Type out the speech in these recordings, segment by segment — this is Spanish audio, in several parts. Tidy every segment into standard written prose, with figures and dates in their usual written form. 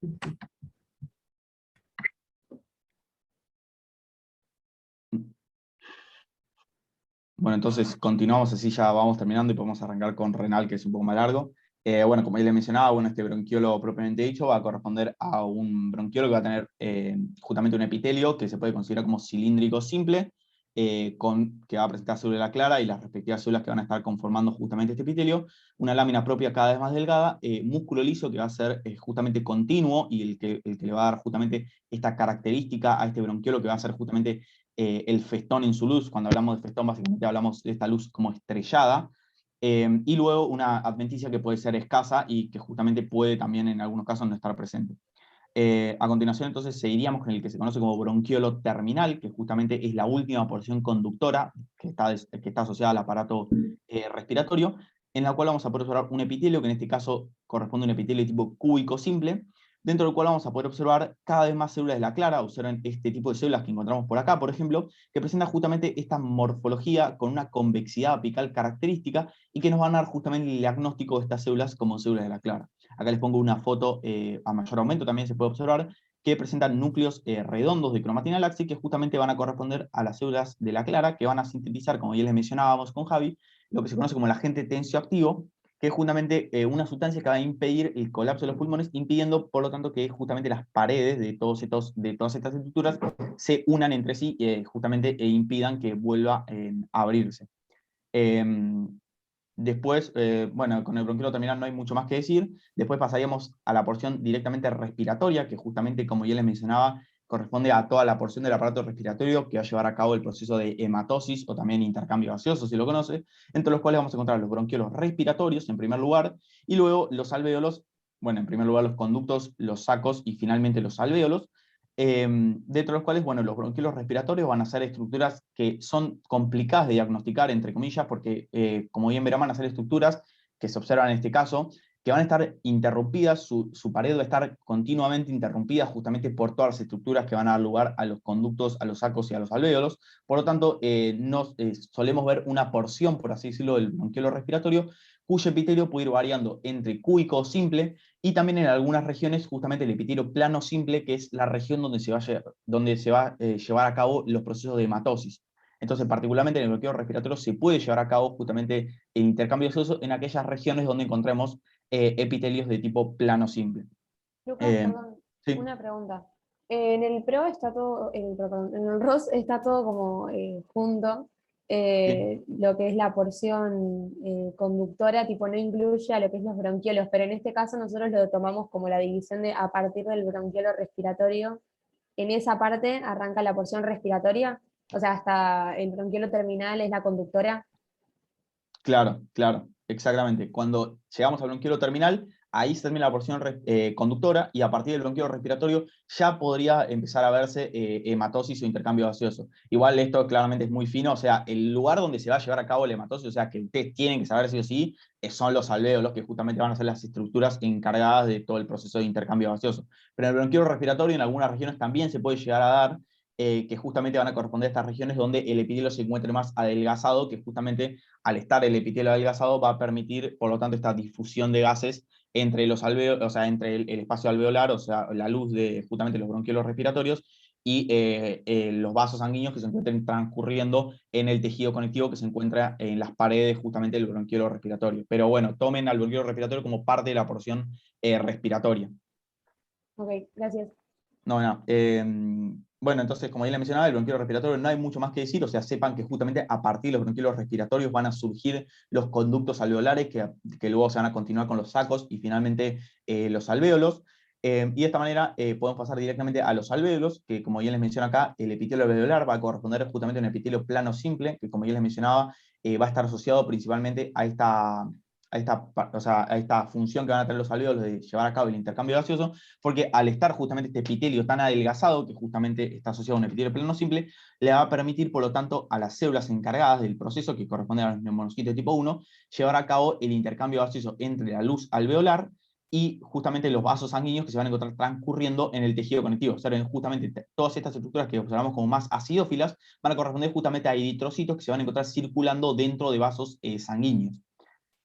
Bueno, entonces continuamos, así ya vamos terminando y podemos arrancar con renal, que es un poco más largo. Bueno, como ya le mencionaba, bueno, este bronquiolo propiamente dicho va a corresponder a un bronquiolo que va a tener justamente un epitelio que se puede considerar como cilíndrico simple, que va a presentar célula clara y las respectivas células que van a estar conformando justamente este epitelio, una lámina propia cada vez más delgada, músculo liso que va a ser justamente continuo y el que le va a dar justamente esta característica a este bronquiolo que va a ser justamente el festón en su luz. Cuando hablamos de festón, básicamente hablamos de esta luz como estrellada, y luego una adventicia que puede ser escasa y que justamente puede también en algunos casos no estar presente. A continuación, entonces, seguiríamos con el que se conoce como bronquiolo terminal, que justamente es la última porción conductora que está asociada al aparato respiratorio, en la cual vamos a poder observar un epitelio, que en este caso corresponde a un epitelio de tipo cúbico simple, dentro del cual vamos a poder observar cada vez más células de la clara. Observen este tipo de células que encontramos por acá, por ejemplo, que presentan justamente esta morfología con una convexidad apical característica y que nos van a dar justamente el diagnóstico de estas células como células de la clara. Acá les pongo una foto a mayor aumento, también se puede observar que presentan núcleos redondos de cromatina laxi que justamente van a corresponder a las células de la clara, que van a sintetizar, como ya les mencionábamos con Javi, lo que se conoce como el agente tensioactivo, que es justamente una sustancia que va a impedir el colapso de los pulmones, impidiendo, por lo tanto, que justamente las paredes de todas estas estructuras se unan entre sí, justamente, e impidan que vuelva a abrirse. Después, bueno, con el bronquiolo terminal no hay mucho más que decir. Después pasaríamos a la porción directamente respiratoria, que justamente, como ya les mencionaba, corresponde a toda la porción del aparato respiratorio que va a llevar a cabo el proceso de hematosis o también intercambio gaseoso, si lo conoce, entre los cuales vamos a encontrar los bronquiolos respiratorios en primer lugar, y luego los alvéolos, bueno, en primer lugar los conductos, los sacos y finalmente los alvéolos, dentro de los cuales, bueno, los bronquiolos respiratorios van a ser estructuras que son complicadas de diagnosticar, entre comillas, porque, como bien verán, van a ser estructuras que se observan en este caso, que van a estar interrumpidas, su pared va a estar continuamente interrumpida justamente por todas las estructuras que van a dar lugar a los conductos, a los sacos y a los alvéolos. Por lo tanto, solemos ver una porción, por así decirlo, del bronquiolo respiratorio, cuyo epitelio puede ir variando entre cúbico o simple, y también en algunas regiones justamente el epitelio plano simple, que es la región donde se va a llevar a cabo los procesos de hematosis. Entonces, particularmente en el bloqueo respiratorio se puede llevar a cabo justamente el intercambio gaseoso en aquellas regiones donde encontremos epitelios de tipo plano simple. Lucas, Eh, perdón, sí, una pregunta. En el PRO está todo, perdón, en el ROS está todo como junto. sí. Lo que es la porción conductora, tipo no incluye a lo que es los bronquiolos, pero en este caso nosotros lo tomamos como la división de a partir del bronquiolo respiratorio. En esa parte arranca la porción respiratoria, o sea, hasta el bronquiolo terminal es la conductora. Claro, claro, exactamente. Cuando llegamos al bronquiolo terminal, ahí se termina la porción conductora y a partir del bronquiolo respiratorio ya podría empezar a verse hematosis o intercambio gaseoso. Igual esto claramente es muy fino, o sea, el lugar donde se va a llevar a cabo la hematosis, o sea, que ustedes tienen que saber sí o sí, son los alvéolos, que justamente van a ser las estructuras encargadas de todo el proceso de intercambio gaseoso. Pero en el bronquiolo respiratorio en algunas regiones también se puede llegar a dar, que justamente van a corresponder a estas regiones donde el epitelio se encuentre más adelgazado, que justamente al estar el epitelio adelgazado va a permitir, por lo tanto, esta difusión de gases entre los alveolos, o sea, entre el espacio alveolar, o sea, la luz de justamente los bronquiolos respiratorios y los vasos sanguíneos que se encuentren transcurriendo en el tejido conectivo que se encuentra en las paredes justamente del bronquiolo respiratorio. Pero bueno, tomen al bronquiolo respiratorio como parte de la porción respiratoria. Ok, gracias. No, no. Bueno, entonces, como ya le mencionaba, el bronquiolo respiratorio no hay mucho más que decir, o sea, sepan que justamente a partir de los bronquiolos respiratorios van a surgir los conductos alveolares que luego se van a continuar con los sacos y finalmente los alvéolos. Y de esta manera podemos pasar directamente a los alvéolos, que como ya les menciono acá, el epitelio alveolar va a corresponder justamente a un epitelio plano simple, que como ya les mencionaba, va a estar asociado principalmente o sea, a esta función que van a tener los alvéolos de llevar a cabo el intercambio gaseoso, porque al estar justamente este epitelio tan adelgazado, que justamente está asociado a un epitelio plano simple, le va a permitir, por lo tanto, a las células encargadas del proceso, que corresponde a los neumonocitos tipo 1, llevar a cabo el intercambio gaseoso entre la luz alveolar y justamente los vasos sanguíneos que se van a encontrar transcurriendo en el tejido conectivo. O sea, justamente todas estas estructuras que observamos como más acidófilas van a corresponder justamente a eritrocitos que se van a encontrar circulando dentro de vasos sanguíneos.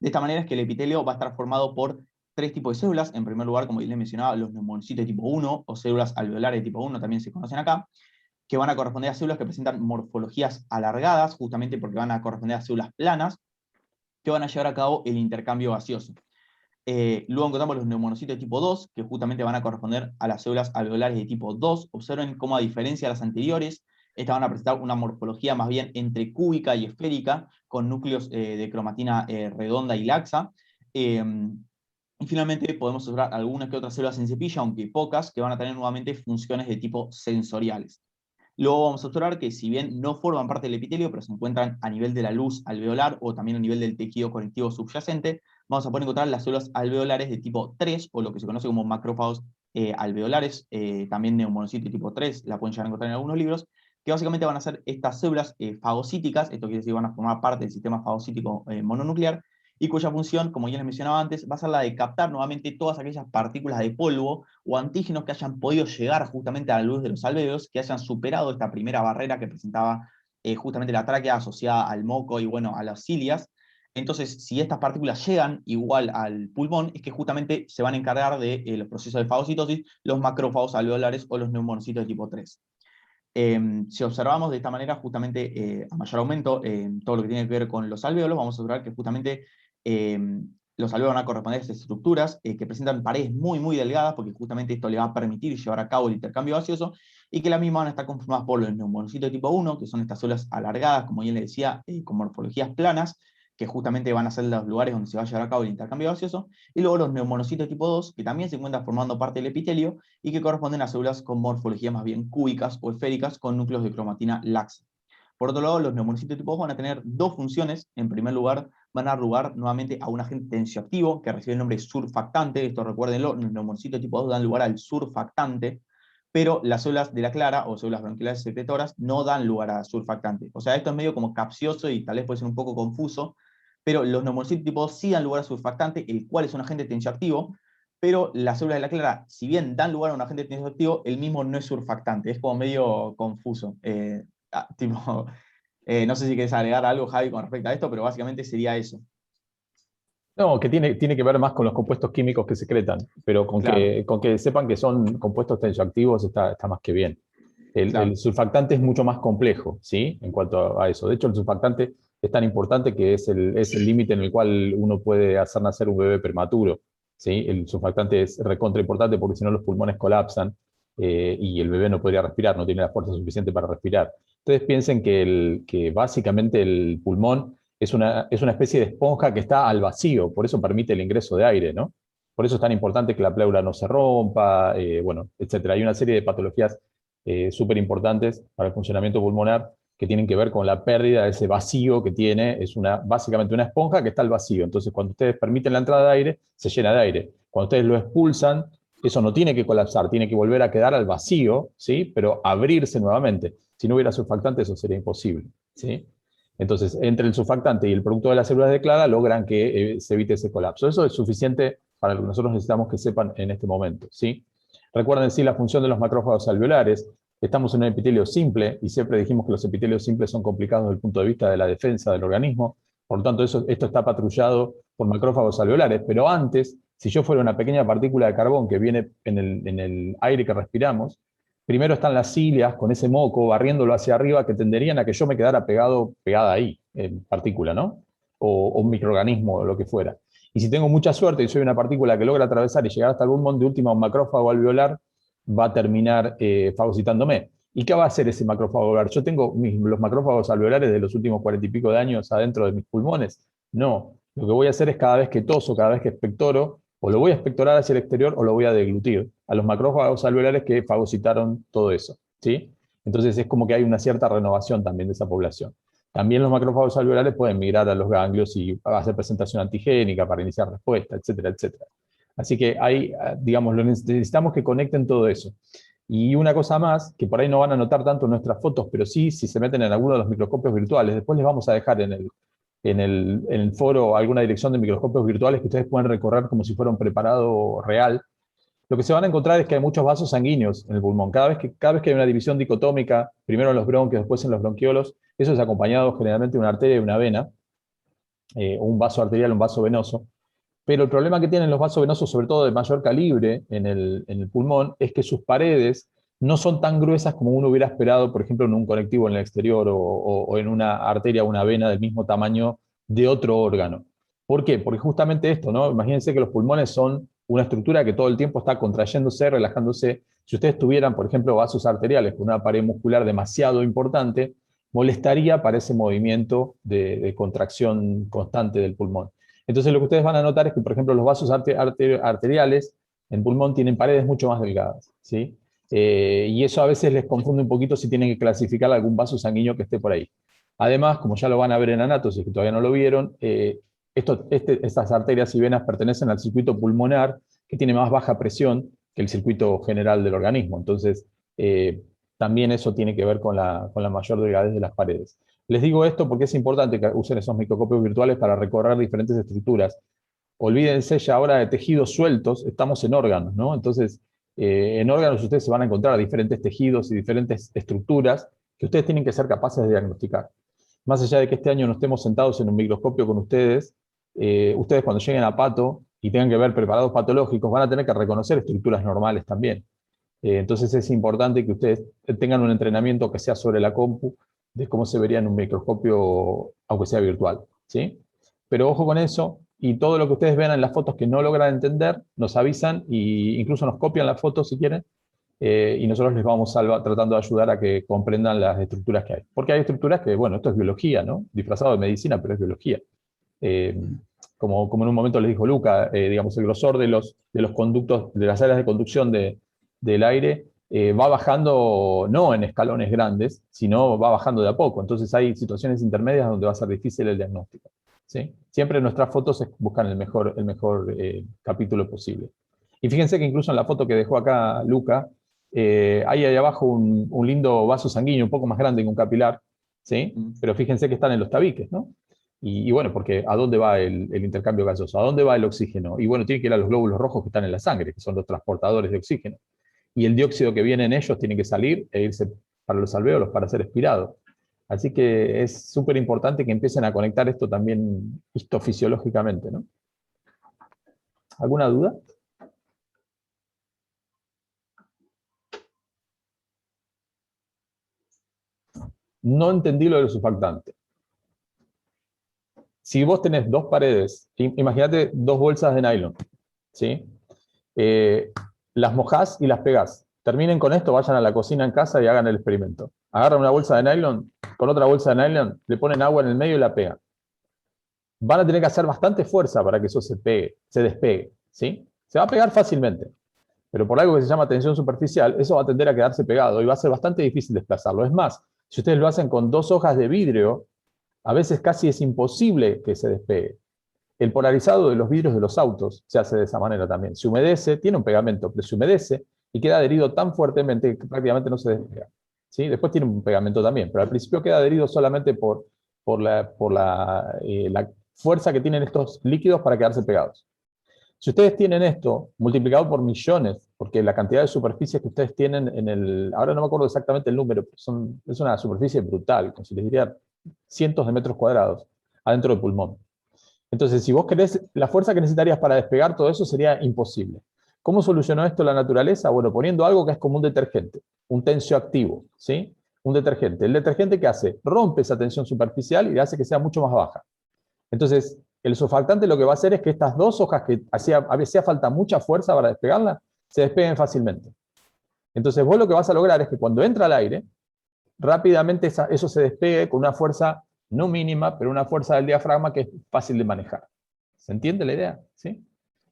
De esta manera es que el epitelio va a estar formado por tres tipos de células. En primer lugar, como les mencionaba, los neumonocitos de tipo 1 o células alveolares de tipo 1 también se conocen acá, que van a corresponder a células que presentan morfologías alargadas, justamente porque van a corresponder a células planas, que van a llevar a cabo el intercambio gaseoso. Luego encontramos los neumonocitos de tipo 2, que justamente van a corresponder a las células alveolares de tipo 2. Observen cómo, a diferencia de las anteriores, estas van a presentar una morfología más bien entre cúbica y esférica, con núcleos de cromatina redonda y laxa. Y finalmente podemos observar algunas que otras células en cepilla, aunque pocas, que van a tener nuevamente funciones de tipo sensoriales. Luego vamos a observar que, si bien no forman parte del epitelio, pero se encuentran a nivel de la luz alveolar o también a nivel del tejido conectivo subyacente, vamos a poder encontrar las células alveolares de tipo 3, o lo que se conoce como macrófagos alveolares, también neumonocitos de tipo 3, la pueden llegar a encontrar en algunos libros, que básicamente van a ser estas células fagocíticas. Esto quiere decir que van a formar parte del sistema fagocítico mononuclear, y cuya función, como ya les mencionaba antes, va a ser la de captar nuevamente todas aquellas partículas de polvo o antígenos que hayan podido llegar justamente a la luz de los alvéolos, que hayan superado esta primera barrera que presentaba justamente la tráquea asociada al moco y, bueno, a las cilias. Entonces, si estas partículas llegan igual al pulmón, es que justamente se van a encargar de los procesos de fagocitosis, los macrófagos alveolares o los neumonocitos de tipo 3. Si observamos de esta manera, justamente a mayor aumento, todo lo que tiene que ver con los alvéolos, vamos a observar que justamente eh, los alvéolos van a corresponder a estas estructuras que presentan paredes muy, muy delgadas, porque justamente esto le va a permitir llevar a cabo el intercambio gaseoso, y que las mismas van a estar conformadas por los neumonocitos de tipo 1, que son estas células alargadas, como ya les decía, con morfologías planas, que justamente van a ser los lugares donde se va a llevar a cabo el intercambio gaseoso, y luego los neumonocitos de tipo 2, que también se encuentran formando parte del epitelio, y que corresponden a células con morfologías más bien cúbicas o esféricas, con núcleos de cromatina laxa. Por otro lado, los neumonocitos tipo 2 van a tener dos funciones. En primer lugar, van a dar lugar nuevamente a un agente tensioactivo que recibe el nombre surfactante. Esto, recuérdenlo, los neumonocitos tipo 2 dan lugar al surfactante, pero las células de la clara o células bronquiales secretoras no dan lugar a surfactante. O sea, esto es medio como capcioso y tal vez puede ser un poco confuso, pero los neumonocitos tipo 2 sí dan lugar a surfactante, el cual es un agente tensioactivo, pero las células de la clara, si bien dan lugar a un agente tensioactivo, el mismo no es surfactante. Es como medio confuso. Tipo, no sé si querés agregar algo, Javi, con respecto a esto, pero básicamente sería eso. No, que tiene que ver más con los compuestos químicos que secretan, pero Claro, con que sepan que son compuestos tensioactivos está más que bien. El claro. surfactante es mucho más complejo, ¿sí? En cuanto a eso. De hecho, el surfactante es tan importante que es el límite en el cual uno puede hacer nacer un bebé prematuro, ¿sí? El surfactante es recontra importante porque si no los pulmones colapsan y el bebé no podría respirar, no tiene la fuerza suficiente para respirar. Entonces piensen que básicamente el pulmón es una especie de esponja que está al vacío, por eso permite el ingreso de aire, ¿no? Por eso es tan importante que la pleura no se rompa, bueno, etcétera. Hay una serie de patologías súper importantes para el funcionamiento pulmonar que tienen que ver con la pérdida de ese vacío que tiene. Es básicamente una esponja que está al vacío. Entonces, cuando ustedes permiten la entrada de aire, se llena de aire. Cuando ustedes lo expulsan, eso no tiene que colapsar, tiene que volver a quedar al vacío, ¿sí? Pero abrirse nuevamente. Si no hubiera surfactante, eso sería imposible, ¿sí? Entonces, entre el surfactante y el producto de las células de Clara logran que se evite ese colapso. Eso es suficiente para lo que nosotros necesitamos que sepan en este momento, ¿sí? Recuerden, sí, la función de los macrófagos alveolares. Estamos en un epitelio simple y siempre dijimos que los epitelios simples son complicados desde el punto de vista de la defensa del organismo. Por lo tanto, esto está patrullado por macrófagos alveolares. Pero antes, si yo fuera una pequeña partícula de carbón que viene en el aire que respiramos, primero están las cilias con ese moco barriéndolo hacia arriba que tenderían a que yo me quedara pegada ahí, en partícula, ¿no? O un microorganismo o lo que fuera. Y si tengo mucha suerte y soy una partícula que logra atravesar y llegar hasta el pulmón, de última un macrófago alveolar va a terminar fagocitándome. ¿Y qué va a hacer ese macrófago alveolar? ¿Yo tengo los macrófagos alveolares de los últimos 40 y pico de años adentro de mis pulmones? No. Lo que voy a hacer es cada vez que toso, cada vez que expectoro, o lo voy a expectorar hacia el exterior o lo voy a deglutir a los macrófagos alveolares que fagocitaron todo eso, ¿sí? Entonces es como que hay una cierta renovación también de esa población. También los macrófagos alveolares pueden migrar a los ganglios y hacer presentación antigénica para iniciar respuesta, etcétera, etcétera. Así que hay, digamos, necesitamos que conecten todo eso. Y una cosa más, que por ahí no van a notar tanto en nuestras fotos, pero sí, si se meten en alguno de los microscopios virtuales, después les vamos a dejar en el foro alguna dirección de microscopios virtuales que ustedes pueden recorrer como si fuera un preparado real. Lo que se van a encontrar es que hay muchos vasos sanguíneos en el pulmón. Cada vez que hay una división dicotómica, primero en los bronquios, después en los bronquiolos, eso es acompañado generalmente de una arteria y una vena, o un vaso arterial, un vaso venoso. Pero el problema que tienen los vasos venosos, sobre todo de mayor calibre en el pulmón, es que sus paredes no son tan gruesas como uno hubiera esperado, por ejemplo, en un conectivo en el exterior o en una arteria o una vena del mismo tamaño de otro órgano. ¿Por qué? Porque justamente esto, ¿no? Imagínense que los pulmones son una estructura que todo el tiempo está contrayéndose, relajándose. Si ustedes tuvieran, por ejemplo, vasos arteriales con una pared muscular demasiado importante, molestaría para ese movimiento de contracción constante del pulmón. Entonces lo que ustedes van a notar es que, por ejemplo, los vasos arteriales en pulmón tienen paredes mucho más delgadas, ¿sí? Y eso a veces les confunde un poquito si tienen que clasificar algún vaso sanguíneo que esté por ahí. Además, como ya lo van a ver en Anátosis, que todavía no lo vieron, estas arterias y venas pertenecen al circuito pulmonar, que tiene más baja presión que el circuito general del organismo. Entonces, también eso tiene que ver con la mayor delgadez de las paredes. Les digo esto porque es importante que usen esos microscopios virtuales para recorrer diferentes estructuras. Olvídense ya ahora de tejidos sueltos, estamos en órganos, ¿no? Entonces, en órganos ustedes se van a encontrar diferentes tejidos y diferentes estructuras que ustedes tienen que ser capaces de diagnosticar. Más allá de que este año no estemos sentados en un microscopio con ustedes, ustedes cuando lleguen a pato y tengan que ver preparados patológicos, van a tener que reconocer estructuras normales también. Entonces es importante que ustedes tengan un entrenamiento que sea sobre la compu, de cómo se vería en un microscopio, aunque sea virtual, ¿sí? Pero ojo con eso, y todo lo que ustedes vean en las fotos que no logran entender, nos avisan e incluso nos copian las fotos si quieren, y nosotros les vamos tratando de ayudar a que comprendan las estructuras que hay. Porque hay estructuras que, bueno, esto es biología, ¿no? Disfrazado de medicina, pero es biología. Como en un momento les dijo Luca, digamos, el grosor de los conductos, de las áreas de conducción del aire, va bajando no en escalones grandes, sino va bajando de a poco. Entonces hay situaciones intermedias donde va a ser difícil el diagnóstico, ¿sí? Siempre en nuestras fotos buscan el mejor capítulo posible. Y fíjense que incluso en la foto que dejó acá Luca, hay ahí abajo un lindo vaso sanguíneo, un poco más grande que un capilar, ¿sí? Pero fíjense que están en los tabiques, ¿no? Y bueno, porque ¿a dónde va el intercambio gaseoso? ¿A dónde va el oxígeno? Y bueno, tiene que ir a los glóbulos rojos que están en la sangre, que son los transportadores de oxígeno. Y el dióxido que viene en ellos tiene que salir e irse para los alvéolos para ser expirado. Así que es súper importante que empiecen a conectar esto también histofisiológicamente, ¿no? ¿Alguna duda? No entendí lo del surfactante. Si vos tenés dos paredes, imagínate dos bolsas de nylon, ¿sí? Las mojás y las pegás. Terminen con esto, vayan a la cocina en casa y hagan el experimento. Agarran una bolsa de nylon, con otra bolsa de nylon, le ponen agua en el medio y la pegan. Van a tener que hacer bastante fuerza para que eso se despegue, ¿sí? Se va a pegar fácilmente, pero por algo que se llama tensión superficial, eso va a tender a quedarse pegado y va a ser bastante difícil desplazarlo. Es más, si ustedes lo hacen con dos hojas de vidrio, a veces casi es imposible que se despegue. El polarizado de los vidrios de los autos se hace de esa manera también. Se humedece, tiene un pegamento, pero se humedece y queda adherido tan fuertemente que prácticamente no se despega, ¿sí? Después tiene un pegamento también, pero al principio queda adherido solamente por la fuerza que tienen estos líquidos para quedarse pegados. Si ustedes tienen esto multiplicado por millones, porque la cantidad de superficies que ustedes tienen ahora no me acuerdo exactamente el número, pero es una superficie brutal, como si les diría cientos de metros cuadrados adentro del pulmón. Entonces, si vos querés, la fuerza que necesitarías para despegar todo eso sería imposible. ¿Cómo solucionó esto la naturaleza? Bueno, poniendo algo que es como un detergente, un tensioactivo, ¿sí? Un detergente. El detergente, ¿qué hace? Rompe esa tensión superficial y hace que sea mucho más baja. Entonces, el surfactante lo que va a hacer es que estas dos hojas que hacía falta mucha fuerza para despegarlas, se despeguen fácilmente. Entonces, vos lo que vas a lograr es que cuando entra al aire, rápidamente eso se despegue con una fuerza no mínima, pero una fuerza del diafragma que es fácil de manejar. ¿Se entiende la idea? ¿Sí?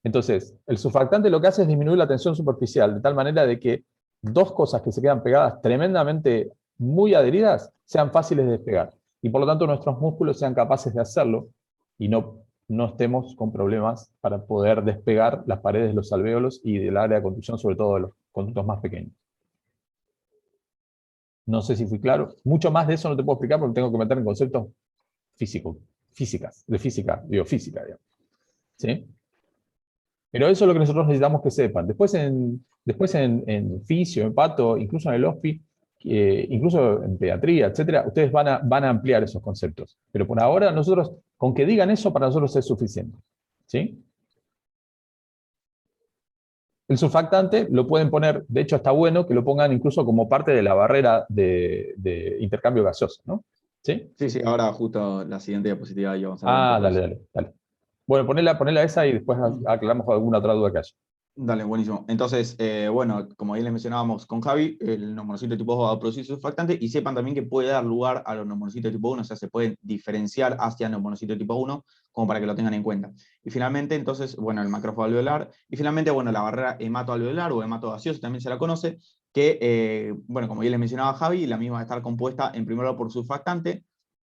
Entonces, el surfactante lo que hace es disminuir la tensión superficial, de tal manera de que dos cosas que se quedan pegadas tremendamente muy adheridas sean fáciles de despegar. Y por lo tanto nuestros músculos sean capaces de hacerlo y no estemos con problemas para poder despegar las paredes de los alvéolos y del área de conducción, sobre todo de los conductos más pequeños. No sé si fui claro. Mucho más de eso no te puedo explicar porque tengo que meter en conceptos biofísica, digamos. ¿Sí? Pero eso es lo que nosotros necesitamos que sepan. Después en fisio, en pato, incluso en el OSPI, incluso en pediatría, etcétera, ustedes van a ampliar esos conceptos. Pero por ahora nosotros, con que digan eso, para nosotros es suficiente. ¿Sí? El surfactante lo pueden poner, de hecho está bueno que lo pongan incluso como parte de la barrera de intercambio gaseoso, ¿no? ¿Sí? Sí, sí, ahora justo la siguiente diapositiva y vamos a hablar un Ah, poco de dale, eso. dale, dale. Bueno, ponela esa y después aclaramos alguna otra duda que haya. Dale, buenísimo. Entonces, bueno, como bien les mencionábamos con Javi, el neumonocito tipo 2 va a producir surfactante y sepan también que puede dar lugar a los neumonocitos tipo 1, o sea, se pueden diferenciar hacia neumonocito tipo 1, como para que lo tengan en cuenta. Y finalmente, entonces, bueno, el macrófago alveolar, y finalmente, bueno, la barrera hematoalveolar o hematogaseosa también se la conoce, que, bueno, como bien les mencionaba Javi, la misma va a estar compuesta en primer lugar por surfactante.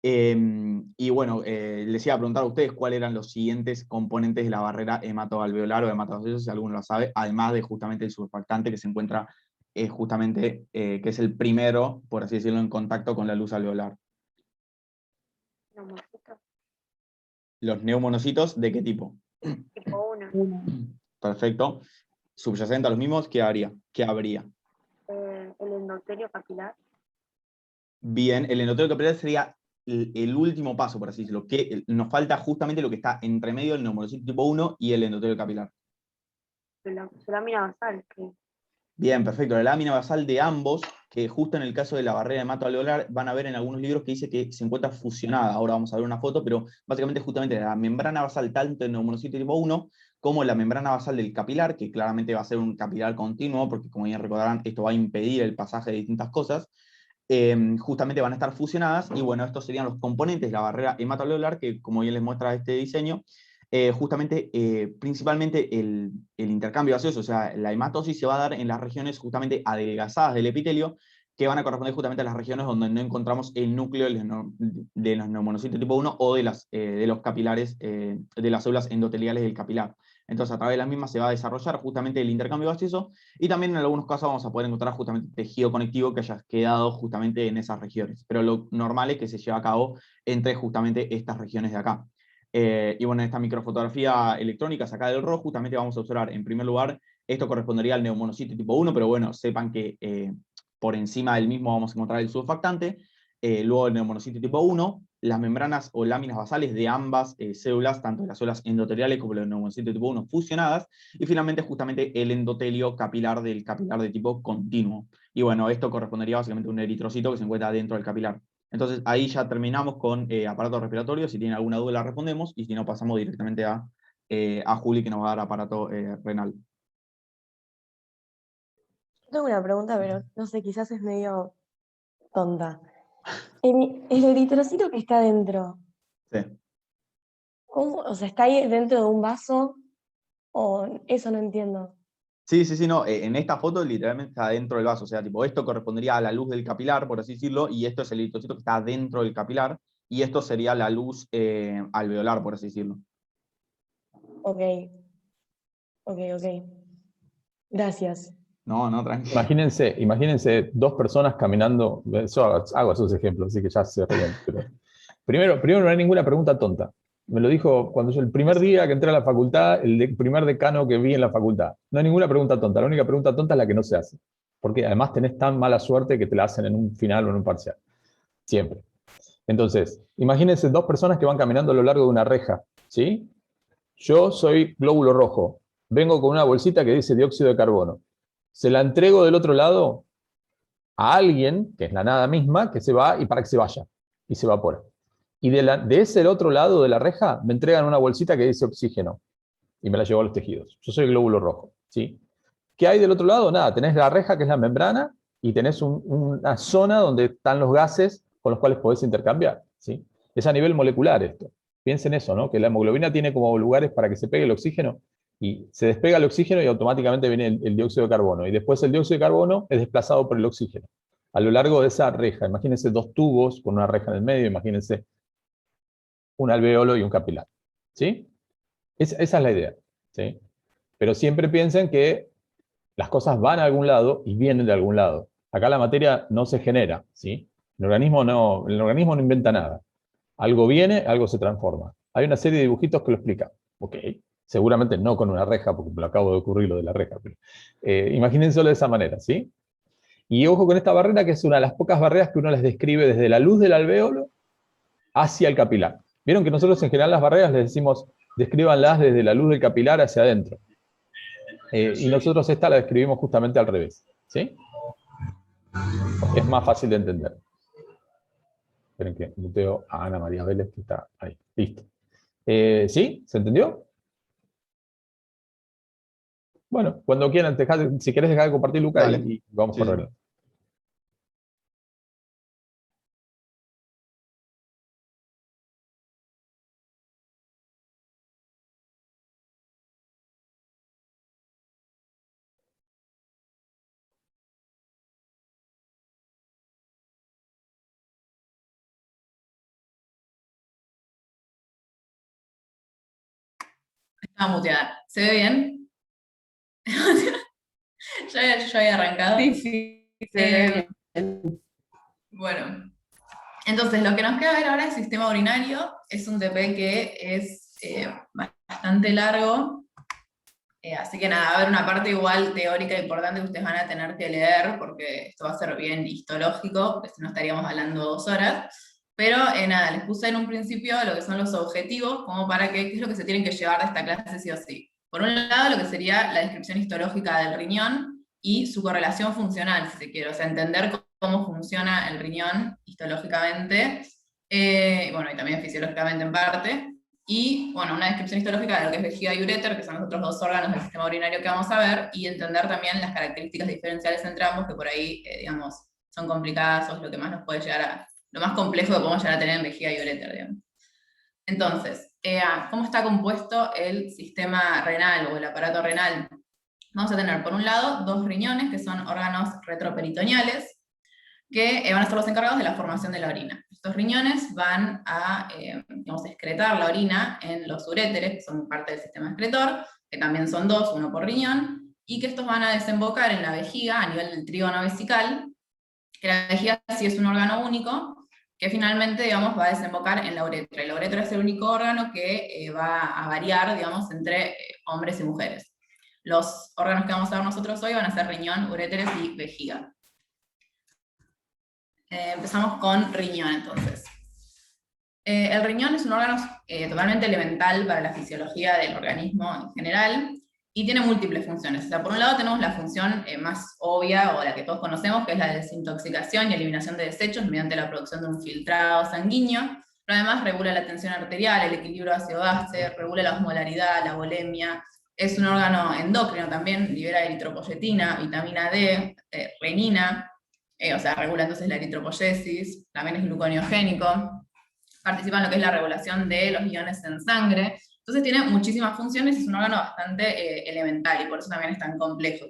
Y bueno, les iba a preguntar a ustedes cuáles eran los siguientes componentes de la barrera hematoalveolar o hematogaseosa, si alguno lo sabe, además de justamente el surfactante que se encuentra justamente, que es el primero, por así decirlo, en contacto con la luz alveolar. Neumocito Los neumonocitos, ¿de qué tipo? tipo 1. Perfecto. Subyacente a los mismos, ¿qué haría? ¿Qué habría? El endotelio capilar. Bien, el endotelio capilar sería el último paso, por así decirlo, que nos falta justamente lo que está entre medio del neumonocito tipo 1 y el endotelio capilar. Su lámina basal. Bien, perfecto. La lámina basal de ambos, que justo en el caso de la barrera hematoalveolar van a ver en algunos libros que dice que se encuentra fusionada. Ahora vamos a ver una foto, pero básicamente justamente la membrana basal tanto del neumonocito tipo 1 como la membrana basal del capilar, que claramente va a ser un capilar continuo, porque como bien recordarán, esto va a impedir el pasaje de distintas cosas, justamente van a estar fusionadas, y bueno, estos serían los componentes de la barrera hematoalveolar, que como bien les muestra este diseño, justamente, principalmente el intercambio gaseoso, o sea, la hematosis se va a dar en las regiones justamente adelgazadas del epitelio, que van a corresponder justamente a las regiones donde no encontramos el núcleo de los neumonocitos tipo 1 o de los capilares, de las células endoteliales del capilar. Entonces, a través de las mismas se va a desarrollar justamente el intercambio gaseoso, y también en algunos casos vamos a poder encontrar justamente tejido conectivo que haya quedado justamente en esas regiones. Pero lo normal es que se lleve a cabo entre justamente estas regiones de acá. Y bueno, en esta microfotografía electrónica sacada del RAW, justamente vamos a observar, en primer lugar, esto correspondería al neumonocito tipo 1, pero bueno, sepan que por encima del mismo vamos a encontrar el surfactante, luego el neumonocito tipo 1, las membranas o láminas basales de ambas células, tanto de las células endoteliales como los neumonocitos tipo 1 fusionadas, y finalmente justamente el endotelio capilar del capilar de tipo continuo. Y bueno, esto correspondería básicamente a un eritrocito que se encuentra dentro del capilar. Entonces ahí ya terminamos con aparato respiratorio. Si tienen alguna duda la respondemos, y si no pasamos directamente a Juli, que nos va a dar aparato renal. Tengo una pregunta, pero no sé, quizás es medio tonta. El eritrocito que está dentro, Sí. ¿cómo? O sea, ¿está ahí dentro de un vaso? O eso no entiendo. Sí, sí, sí, no. En esta foto literalmente está dentro del vaso. O sea, tipo, esto correspondería a la luz del capilar, por así decirlo, y esto es el eritrocito que está dentro del capilar, y esto sería la luz alveolar, por así decirlo. Ok, ok. Gracias. No, no, tranquilo. Imagínense dos personas caminando, hago esos ejemplos, así que ya se ríen. Pero primero no hay ninguna pregunta tonta. Me lo dijo cuando yo el primer día que entré a la facultad, primer decano que vi en la facultad. No hay ninguna pregunta tonta, la única pregunta tonta es la que no se hace. Porque además tenés tan mala suerte que te la hacen en un final o en un parcial. Siempre. Entonces, imagínense dos personas que van caminando a lo largo de una reja, ¿sí? Yo soy glóbulo rojo, vengo con una bolsita que dice dióxido de carbono. Se la entrego del otro lado a alguien, que es la nada misma, que se va y para que se vaya y se evapora. Y de ese otro lado de la reja me entregan una bolsita que dice oxígeno y me la llevo a los tejidos. Yo soy glóbulo rojo, ¿sí? ¿Qué hay del otro lado? Nada, tenés la reja, que es la membrana, y tenés una zona donde están los gases con los cuales podés intercambiar, ¿sí? Es a nivel molecular esto. Piensen eso, ¿no? Que la hemoglobina tiene como lugares para que se pegue el oxígeno, y se despega el oxígeno y automáticamente viene el dióxido de carbono, y después el dióxido de carbono es desplazado por el oxígeno. A lo largo de esa reja, imagínense dos tubos con una reja en el medio, imagínense un alveolo y un capilar, ¿sí? Esa es la idea, ¿sí? Pero siempre piensen que las cosas van a algún lado y vienen de algún lado. Acá la materia no se genera, ¿sí? El organismo no inventa nada. Algo viene, algo se transforma. Hay una serie de dibujitos que lo explican. Ok, seguramente no con una reja, porque me lo acabo de ocurrir lo de la reja, pero imagínenselo de esa manera, ¿sí? Y ojo con esta barrera, que es una de las pocas barreras que uno les describe desde la luz del alvéolo hacia el capilar. Vieron que nosotros en general las barreras les decimos, descríbanlas desde la luz del capilar hacia adentro. Y nosotros esta la describimos justamente al revés, ¿sí? Porque es más fácil de entender. Esperen que muteo a Ana María Vélez, que está ahí. Listo. ¿Sí? ¿Se entendió? Bueno, cuando quieran, si querés dejar de compartir, Luca, Dale. y vamos Sí, con sí. René. Estaba muteada. ¿Se ve bien? Yo había arrancado. Sí, se ve bien. Bueno, entonces lo que nos queda ver ahora es el sistema urinario. Es un TP que es bastante largo. Así que nada, va a haber una parte igual teórica importante que ustedes van a tener que leer, porque esto va a ser bien histológico, porque si no estaríamos hablando 2 horas. Pero nada, les puse en un principio lo que son los objetivos, como para qué es lo que se tienen que llevar de esta clase sí o sí. Por un lado, lo que sería la descripción histológica del riñón y su correlación funcional, si se quiere, o sea, entender cómo funciona el riñón histológicamente, bueno, y también fisiológicamente en parte. Y, bueno, una descripción histológica de lo que es vejiga y uréter, que son los otros 2 órganos del sistema urinario que vamos a ver, y entender también las características diferenciales entre ambos, que por ahí, digamos, son complicadas, o es lo que más nos puede llegar a, lo más complejo que podemos llegar a tener en vejiga y uréter, digamos. Entonces, ¿cómo está compuesto el sistema renal o el aparato renal? Vamos a tener, por un lado, 2 riñones, que son órganos retroperitoneales, que van a ser los encargados de la formación de la orina. Estos riñones van a digamos, excretar la orina en los uréteres, que son parte del sistema excretor, que también son 2, uno por riñón, y que estos van a desembocar en la vejiga a nivel del trígono vesical, que la vejiga sí es un órgano único, que finalmente, digamos, va a desembocar en la uretra. Y la uretra es el único órgano que va a variar, digamos, entre hombres y mujeres. Los órganos que vamos a ver nosotros hoy van a ser riñón, uréteres y vejiga. Empezamos con riñón, entonces. El riñón es un órgano totalmente elemental para la fisiología del organismo en general, y tiene múltiples funciones. O sea, por un lado tenemos la función más obvia, o la que todos conocemos, que es la de desintoxicación y eliminación de desechos mediante la producción de un filtrado sanguíneo, pero además regula la tensión arterial, el equilibrio ácido-base, regula la osmolaridad, la volemia. Es un órgano endocrino también, libera eritropoyetina, vitamina D, renina, o sea, regula entonces la eritropoyesis, también es gluconeogénico, participa en lo que es la regulación de los iones en sangre. Entonces tiene muchísimas funciones y es un órgano bastante elemental, y por eso también es tan complejo.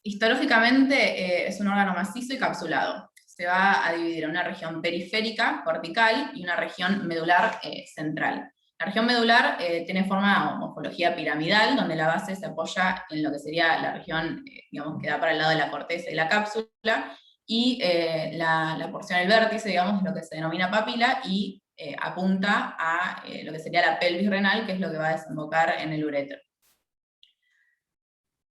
Histológicamente es un órgano macizo y capsulado. Se va a dividir en una región periférica, cortical, y una región medular central. La región medular tiene forma o morfología piramidal, donde la base se apoya en lo que sería la región, digamos, que da para el lado de la corteza y la cápsula, y la porción del vértice, digamos, es lo que se denomina papila, y apunta a lo que sería la pelvis renal, que es lo que va a desembocar en el uréter.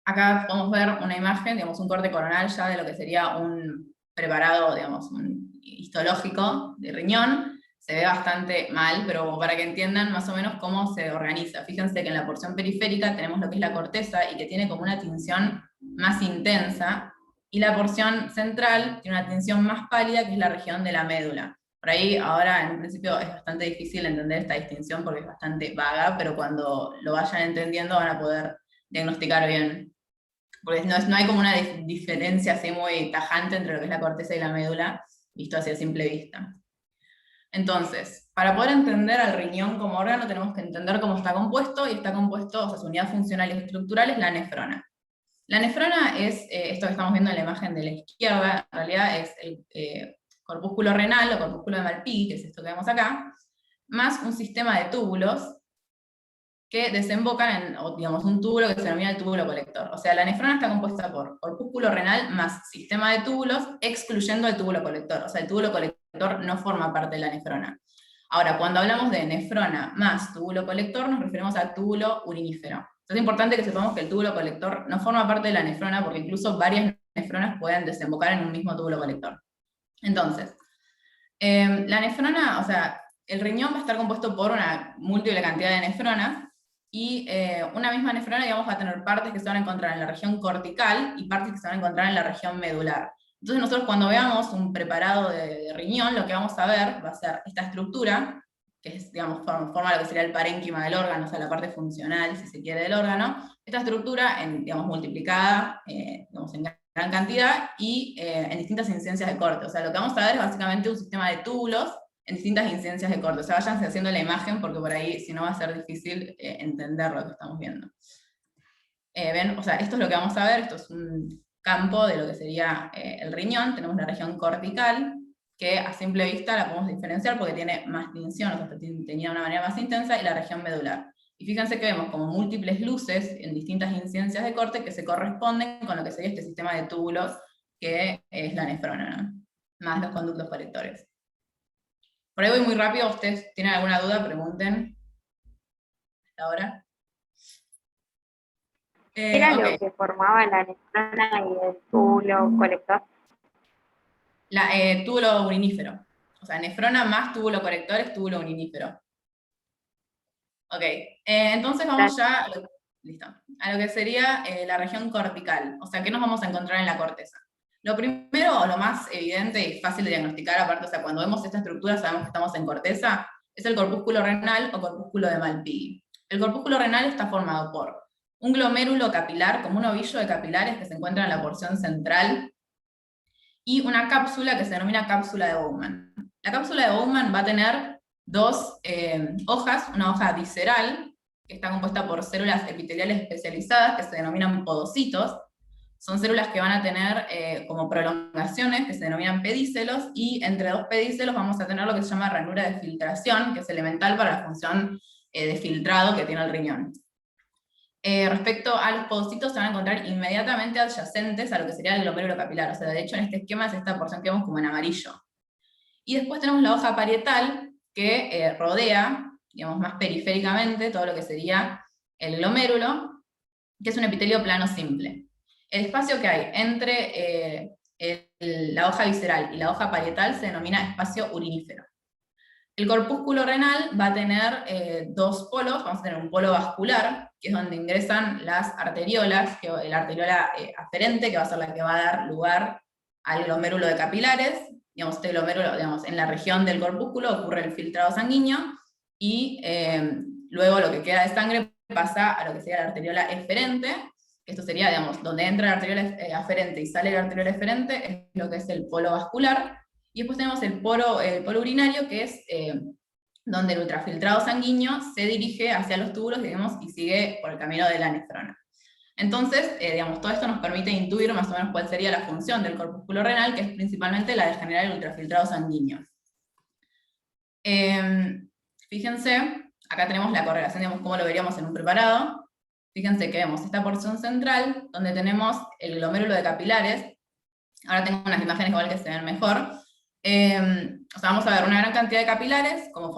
Acá podemos ver una imagen, digamos, un corte coronal ya de lo que sería un preparado, digamos, un histológico de riñón. Se ve bastante mal, pero para que entiendan más o menos cómo se organiza. Fíjense que en la porción periférica tenemos lo que es la corteza, y que tiene como una tinción más intensa, y la porción central tiene una tinción más pálida, que es la región de la médula. Por ahí ahora en un principio es bastante difícil entender esta distinción porque es bastante vaga, pero cuando lo vayan entendiendo van a poder diagnosticar bien. Porque no hay como una diferencia así muy tajante entre lo que es la corteza y la médula, visto hacia simple vista. Entonces, para poder entender al riñón como órgano, tenemos que entender cómo está compuesto, y está compuesto, o sea, su unidad funcional y estructural es la nefrona. La nefrona es esto que estamos viendo en la imagen de la izquierda, en realidad es el corpúsculo renal o corpúsculo de Malpighi, que es esto que vemos acá, más un sistema de túbulos que desembocan en, digamos, un túbulo que se denomina el túbulo colector. O sea, la nefrona está compuesta por corpúsculo renal más sistema de túbulos, excluyendo el túbulo colector. O sea, el túbulo colector no forma parte de la nefrona. Ahora, cuando hablamos de nefrona más túbulo colector, nos referimos al túbulo urinífero. Entonces es importante que sepamos que el túbulo colector no forma parte de la nefrona, porque incluso varias nefronas pueden desembocar en un mismo túbulo colector. Entonces, la nefrona, o sea, el riñón va a estar compuesto por una múltiple cantidad de nefronas, Y una misma nefrona, digamos, va a tener partes que se van a encontrar en la región cortical y partes que se van a encontrar en la región medular. Entonces nosotros cuando veamos un preparado de riñón, lo que vamos a ver va a ser esta estructura, que es, digamos, forma lo que sería el parénquima del órgano, o sea, la parte funcional, si se quiere, del órgano. Esta estructura, digamos, multiplicada digamos, en gran cantidad y en distintas incidencias de corte. O sea, lo que vamos a ver es básicamente un sistema de túbulos en distintas incidencias de corte. O sea, váyanse haciendo la imagen, porque por ahí, si no, va a ser difícil entender lo que estamos viendo. ¿Ven? O sea, esto es lo que vamos a ver, esto es un campo de lo que sería el riñón. Tenemos la región cortical, que a simple vista la podemos diferenciar porque tiene más tinción, o sea, tenía una manera más intensa, y la región medular. Y fíjense que vemos como múltiples luces en distintas incidencias de corte que se corresponden con lo que sería este sistema de túbulos, que es la nefrona, ¿no? Más los conductos colectores. Por ahí voy muy rápido, ¿ustedes tienen alguna duda? Pregunten. Hasta ahora. ¿Era Ok. lo que formaba la nefrona y el túbulo colector? Túbulo urinífero. O sea, nefrona más túbulo colector es túbulo urinífero. Ok, entonces vamos ya listo, a lo que sería la región cortical. O sea, ¿qué nos vamos a encontrar en la corteza? Lo primero, o lo más evidente y fácil de diagnosticar, aparte, o sea, cuando vemos esta estructura sabemos que estamos en corteza, es el corpúsculo renal o corpúsculo de Malpighi. El corpúsculo renal está formado por un glomérulo capilar, como un ovillo de capilares que se encuentra en la porción central, y una cápsula que se denomina cápsula de Bowman. La cápsula de Bowman va a tener dos hojas, una hoja visceral, que está compuesta por células epiteliales especializadas, que se denominan podocitos. Son células que van a tener como prolongaciones, que se denominan pedícelos, y entre dos pedícelos vamos a tener lo que se llama ranura de filtración, que es elemental para la función de filtrado que tiene el riñón. Respecto a los podocitos, se van a encontrar inmediatamente adyacentes a lo que sería el glomérulo capilar. O sea, de hecho, en este esquema es esta porción que vemos como en amarillo. Y después tenemos la hoja parietal, que rodea, digamos, más periféricamente todo lo que sería el glomérulo, que es un epitelio plano simple. El espacio que hay entre la hoja visceral y la hoja parietal se denomina espacio urinífero. El corpúsculo renal va a tener dos polos. Vamos a tener un polo vascular, que es donde ingresan las arteriolas, la arteriola aferente, que va a ser la que va a dar lugar al glomérulo de capilares. Digamos, este glomérulo, digamos, en la región del corpúsculo ocurre el filtrado sanguíneo, y luego lo que queda de sangre pasa a lo que sería la arteriola eferente. Esto sería, digamos, donde entra la arteriola aferente y sale la arteriola eferente, es lo que es el polo vascular. Y después tenemos el polo urinario, que es donde el ultrafiltrado sanguíneo se dirige hacia los túbulos, digamos, y sigue por el camino de la nefrona. Entonces, digamos, todo esto nos permite intuir más o menos cuál sería la función del corpúsculo renal, que es principalmente la de generar el ultrafiltrado sanguíneo. Fíjense, acá tenemos la correlación, digamos, cómo lo veríamos en un preparado. Fíjense que vemos esta porción central, donde tenemos el glomérulo de capilares. Ahora tengo unas imágenes igual que se ven mejor. O sea, vamos a ver una gran cantidad de capilares, como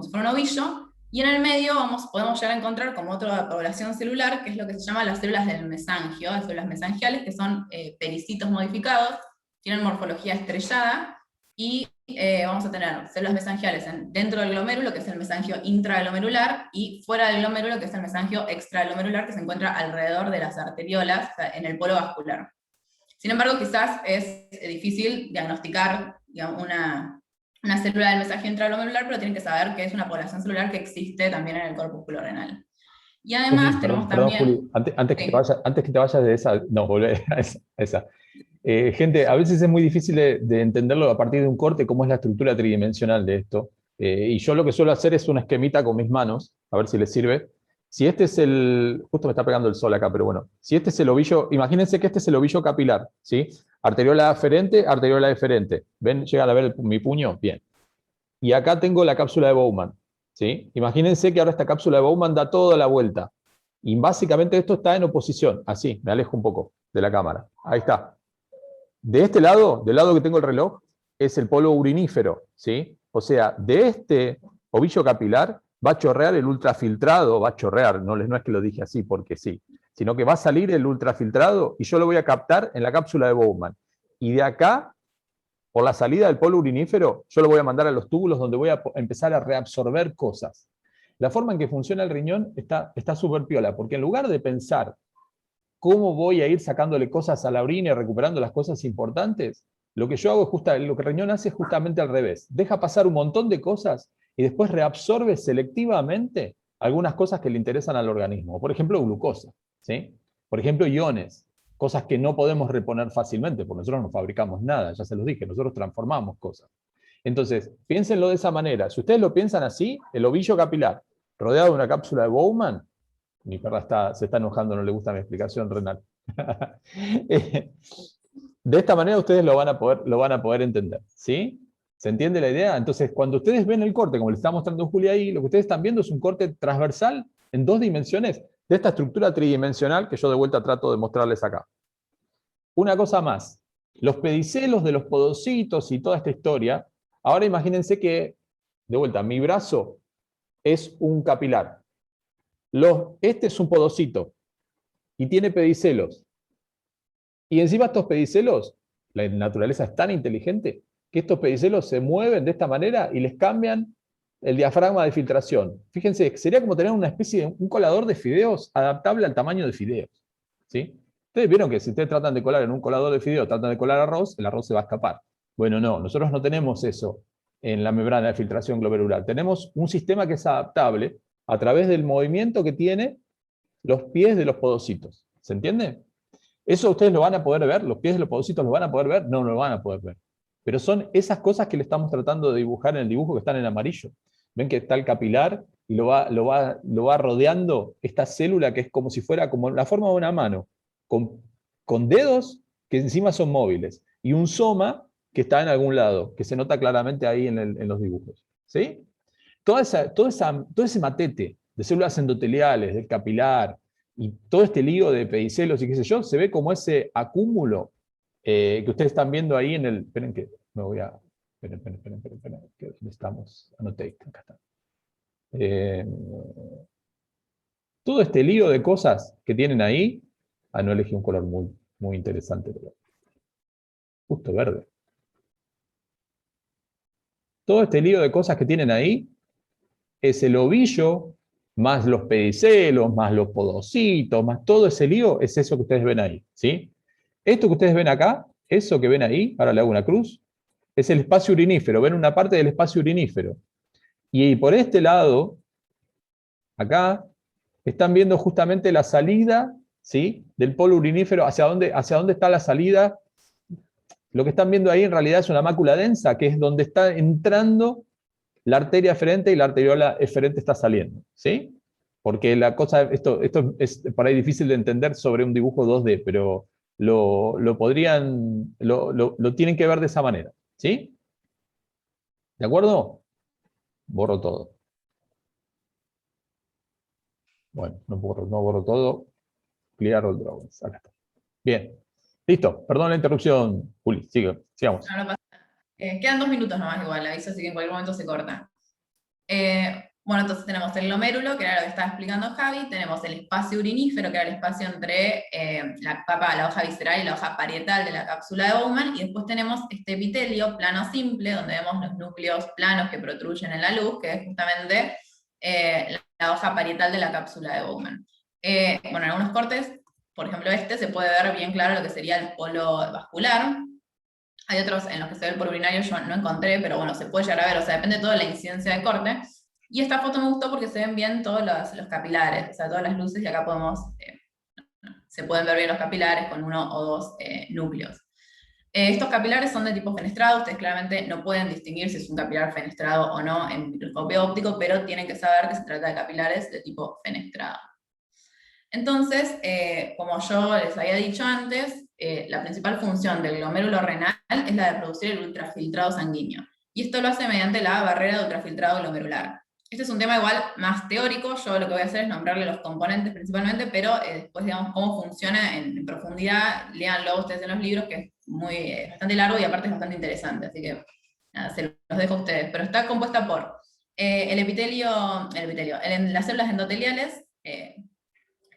si fuera un ovillo, y en el medio podemos llegar a encontrar como otra población celular, que es lo que se llama las células del mesangio, las células mesangiales, que son pericitos modificados, tienen morfología estrellada, y vamos a tener células mesangiales dentro del glomérulo, que es el mesangio intraglomerular, y fuera del glomérulo, que es el mesangio extraglomerular, que se encuentra alrededor de las arteriolas, o sea, en el polo vascular. Sin embargo, quizás es difícil diagnosticar, digamos, una célula del mesangio intraglomerular, pero tienen que saber que es una población celular que existe también en el corpúsculo renal. Y además Juli, tenemos perdón, también... Juli, antes que Sí. te vayas de esa, no, volvé a esa. Gente, a veces es muy difícil de entenderlo a partir de un corte, cómo es la estructura tridimensional de esto. Y yo lo que suelo hacer es una esquemita con mis manos, a ver si les sirve. Si este es justo me está pegando el sol acá, pero bueno, si este es el ovillo, imagínense que este es el ovillo capilar, ¿sí? Arteriola aferente, arteriola deferente. ¿Ven? ¿Llegan a ver mi puño? Bien. Y acá tengo la cápsula de Bowman, ¿sí? Imagínense que ahora esta cápsula de Bowman da toda la vuelta. Y básicamente esto está en oposición, así, me alejo un poco de la cámara. Ahí está. De este lado, del lado que tengo el reloj, es el polo urinífero, ¿sí? O sea, de este ovillo capilar va a chorrear el ultrafiltrado, va a chorrear, no es que lo dije así porque sí, sino que va a salir el ultrafiltrado y yo lo voy a captar en la cápsula de Bowman. Y de acá, por la salida del polo urinífero, yo lo voy a mandar a los túbulos donde voy a empezar a reabsorber cosas. la forma en que funciona el riñón está súper piola, porque en lugar de pensar cómo voy a ir sacándole cosas a la orina y recuperando las cosas importantes, lo que yo hago es lo que el riñón hace es justamente al revés. Deja pasar un montón de cosas y después reabsorbe selectivamente algunas cosas que le interesan al organismo. Por ejemplo, glucosa, ¿sí? Por ejemplo, iones, cosas que no podemos reponer fácilmente, porque nosotros no fabricamos nada, ya se los dije, nosotros transformamos cosas. Entonces, piénsenlo de esa manera. Si ustedes lo piensan así, el ovillo capilar, rodeado de una cápsula de Bowman, mi perra se está enojando, no le gusta mi explicación, Renal. De esta manera ustedes lo van a poder entender, ¿sí? ¿Se entiende la idea? Entonces, cuando ustedes ven el corte, como le está mostrando Julia ahí, lo que ustedes están viendo es un corte transversal en 2 dimensiones de esta estructura tridimensional que yo de vuelta trato de mostrarles acá. Una cosa más, los pedicelos de los podocitos y toda esta historia, ahora imagínense que, de vuelta, mi brazo es un capilar. Este es un podocito y tiene pedicelos. Y encima estos pedicelos, la naturaleza es tan inteligente que estos pedicelos se mueven de esta manera y les cambian el diafragma de filtración. Fíjense, sería como tener una especie de un colador de fideos adaptable al tamaño de fideos, ¿sí? Ustedes vieron que si ustedes tratan de colar en un colador de fideos, tratan de colar arroz, el arroz se va a escapar. Bueno, no, nosotros no tenemos eso en la membrana de filtración glomerular. Tenemos un sistema que es adaptable a través del movimiento que tiene los pies de los podocitos. ¿Se entiende? ¿Eso ustedes lo van a poder ver? ¿Los pies de los podocitos los van a poder ver? No, no lo van a poder ver. Pero son esas cosas que le estamos tratando de dibujar en el dibujo que están en amarillo. Ven que está el capilar y lo va rodeando esta célula que es como si fuera como la forma de una mano, con dedos que encima son móviles, y un soma que está en algún lado, que se nota claramente ahí en los dibujos. ¿Sí? Todo ese matete de células endoteliales, del capilar, y todo este lío de pedicelos y qué sé yo, se ve como ese acúmulo que ustedes están viendo ahí en el... Esperen que me voy a... Esperen, que ¿dónde estamos? Annotate, acá está. Todo este lío de cosas que tienen ahí... no elegí un color muy, muy interesante, pero justo verde. Todo este lío de cosas que tienen ahí es el ovillo, más los pedicelos, más los podocitos, más todo ese lío, es eso que ustedes ven ahí, ¿sí? Esto que ustedes ven acá, eso que ven ahí, ahora le hago una cruz, es el espacio urinífero, ven una parte del espacio urinífero. Y por este lado, acá, están viendo justamente la salida, ¿sí?, del polo urinífero, hacia dónde está la salida. Lo que están viendo ahí en realidad es una mácula densa, que es donde está entrando la arteria eferente y la arteriola eferente está saliendo, ¿sí? Porque la cosa, esto es por ahí difícil de entender sobre un dibujo 2D, pero lo tienen que ver de esa manera, ¿sí? ¿De acuerdo? Borro todo. Bueno, no borro todo. Clear all drawings. Acá está. Bien. Listo. Perdón la interrupción, Juli. Sigamos. No, no pasa nada. Quedan 2 minutos nomás igual, aviso, así que en cualquier momento se corta. Bueno, entonces tenemos el glomérulo, que era lo que estaba explicando Javi, tenemos el espacio urinífero, que era el espacio entre la hoja visceral y la hoja parietal de la cápsula de Bowman, y después tenemos este epitelio plano simple, donde vemos los núcleos planos que protruyen en la luz, que es justamente la hoja parietal de la cápsula de Bowman. Bueno, en algunos cortes, por ejemplo se puede ver bien claro lo que sería el polo vascular. Hay otros en los que se ve el polo urinario, yo no encontré, pero bueno, se puede llegar a ver, o sea, depende de toda la incidencia de corte. Y esta foto me gustó porque se ven bien todos los capilares, o sea, todas las luces, y acá se pueden ver bien los capilares con 1 o 2 núcleos. Estos capilares son de tipo fenestrado, ustedes claramente no pueden distinguir si es un capilar fenestrado o no en microscopio óptico, pero tienen que saber que se trata de capilares de tipo fenestrado. Entonces, como yo les había dicho antes, la principal función del glomérulo renal es la de producir el ultrafiltrado sanguíneo. Y esto lo hace mediante la barrera de ultrafiltrado glomerular. Este es un tema igual más teórico, yo lo que voy a hacer es nombrarle los componentes principalmente, pero después digamos cómo funciona en profundidad, léanlo ustedes en los libros, que es bastante largo y aparte es bastante interesante, así que nada, se los dejo a ustedes. Pero está compuesta por las células endoteliales,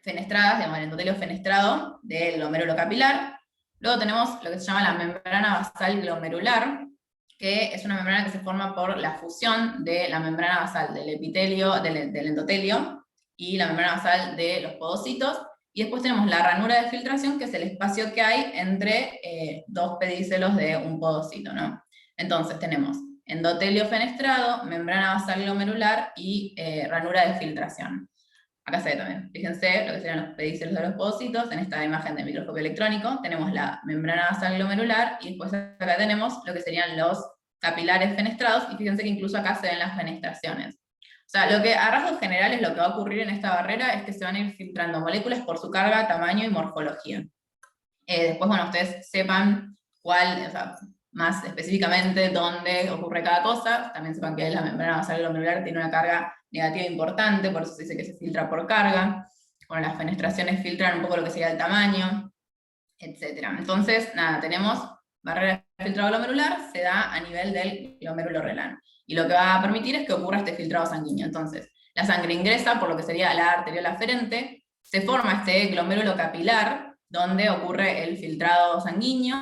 fenestradas, digamos, el endotelio fenestrado del glomérulo capilar. Luego tenemos lo que se llama la membrana basal glomerular, que es una membrana que se forma por la fusión de la membrana basal del epitelio, del endotelio, y la membrana basal de los podocitos, y después tenemos la ranura de filtración, que es el espacio que hay entre dos pedicelos de un podocito, ¿no? Entonces tenemos endotelio fenestrado, membrana basal glomerular y ranura de filtración. Acá se ve también, fíjense lo que serían los pedicelos de los podocitos, en esta imagen de microscopio electrónico, tenemos la membrana basal glomerular, y después acá tenemos lo que serían los capilares fenestrados, y fíjense que incluso acá se ven las fenestraciones. O sea, lo que a rasgos generales lo que va a ocurrir en esta barrera es que se van a ir filtrando moléculas por su carga, tamaño y morfología. Después, bueno, ustedes sepan cuál, o sea, más específicamente dónde ocurre cada cosa, también sepan que la membrana basal glomerular tiene una carga negativa importante, por eso se dice que se filtra por carga. Bueno, las fenestraciones filtran un poco lo que sería el tamaño, etc. Entonces, nada, tenemos barrera de filtrado glomerular, se da a nivel del glomérulo renal. Y lo que va a permitir es que ocurra este filtrado sanguíneo. Entonces, la sangre ingresa por lo que sería la arteriola aferente, se forma este glomérulo capilar, donde ocurre el filtrado sanguíneo,